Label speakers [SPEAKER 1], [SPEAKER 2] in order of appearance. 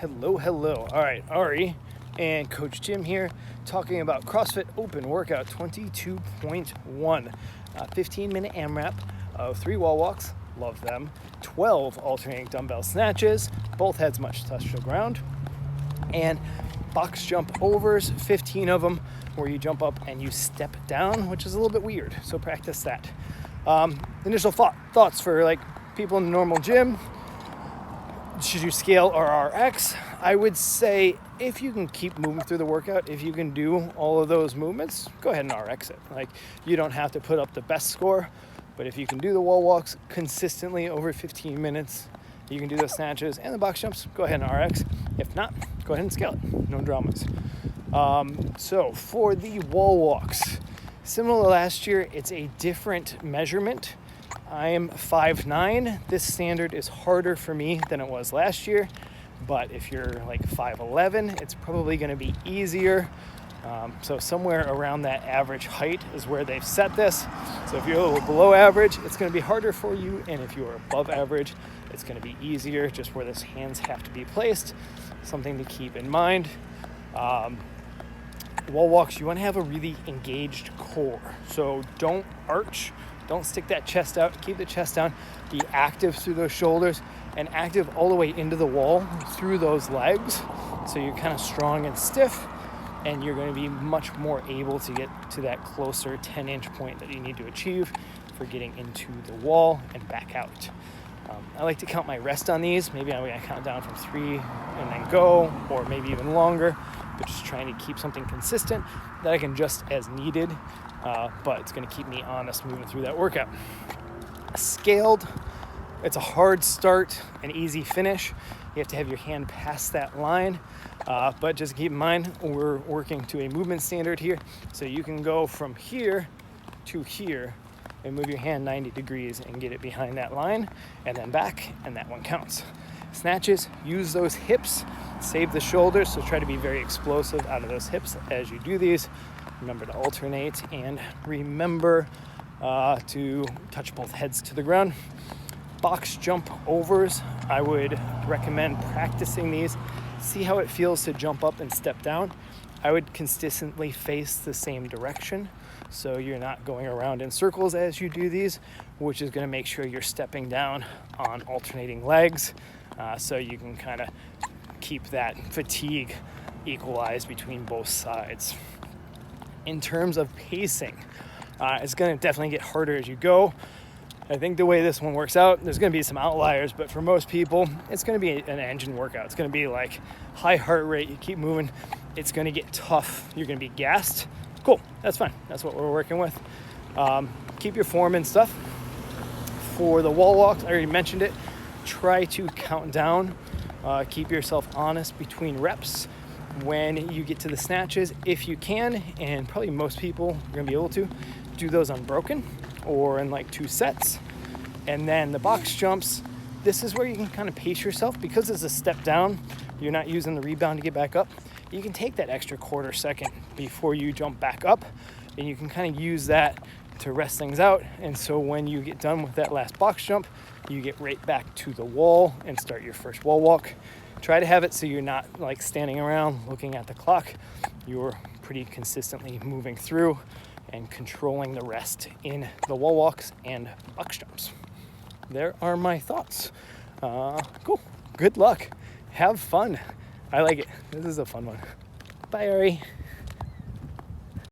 [SPEAKER 1] Hello. All right, Ari and Coach Jim here talking about CrossFit Open Workout 22.1. 15-minute AMRAP of 3 wall walks, love them, 12 alternating dumbbell snatches, both heads much touch the ground, and box jump overs, 15 of them, where you jump up and you step down, which is a little bit weird, so practice that. Initial thoughts for like people in the normal gym. Should you scale or RX? I would say if you can keep moving through the workout, if you can do all of those movements, go ahead and RX it. Like, you don't have to put up the best score, but if you can do the wall walks consistently over 15 minutes, you can do those snatches and the box jumps, go ahead and RX. If not, go ahead and scale it. No dramas. So for the wall walks, similar to last year, it's a different measurement. I am 5'9". This standard is harder for me than it was last year, but if you're like 5'11", it's probably going to be easier. So somewhere around that average height is where they've set this. So if you're a little below average, it's going to be harder for you, and if you're above average, it's going to be easier, just where those hands have to be placed. Something to keep in mind. Wall walks, you want to have a really engaged core. So don't arch. Don't stick that chest out. Keep the chest down. Be active through those shoulders and active all the way into the wall through those legs. So you're kind of strong and stiff, and you're going to be much more able to get to that closer 10-inch point that you need to achieve for getting into the wall and back out. I like to count my rest on these. Maybe I'm going to count down from 3 and then go, or maybe even longer, but just trying to keep something consistent that I can adjust as needed. But it's going to keep me honest moving through that workout. Scaled, it's a hard start, an easy finish. You have to have your hand past that line, but just keep in mind, we're working to a movement standard here, so you can go from here to here and move your hand 90 degrees and get it behind that line, and then back, and that one counts. Snatches, use those hips, save the shoulders, so try to be very explosive out of those hips as you do these. Remember to alternate, and remember to touch both heads to the ground. Box jump overs, I would recommend practicing these. See how it feels to jump up and step down. I would consistently face the same direction, so you're not going around in circles as you do these, which is going to make sure you're stepping down on alternating legs, so you can kind of keep that fatigue equalized between both sides. In terms of pacing, it's going to definitely get harder as you go. I think the way this one works out, there's going to be some outliers, but for most people, it's going to be an engine workout. It's going to be like high heart rate. You keep moving. It's going to get tough. You're going to be gassed. Cool. That's fine. That's what we're working with. Keep your form and stuff. For the wall walks, I already mentioned it. Try to count down. Keep yourself honest between reps. When you get to the snatches, if you can, and probably most people are going to be able to, do those unbroken or in like 2 sets. And then the box jumps, this is where you can kind of pace yourself, because it's a step down. You're not using the rebound to get back up. You can take that extra quarter second before you jump back up, and you can kind of use that to rest things out. And so when you get done with that last box jump, you get right back to the wall and start your first wall walk. Try to have it so you're not like standing around looking at the clock. You're pretty consistently moving through and controlling the rest in the wall walks and box jumps. There are my thoughts. Cool. Good luck. Have fun. I like it. This is a fun one. Bye, Ari.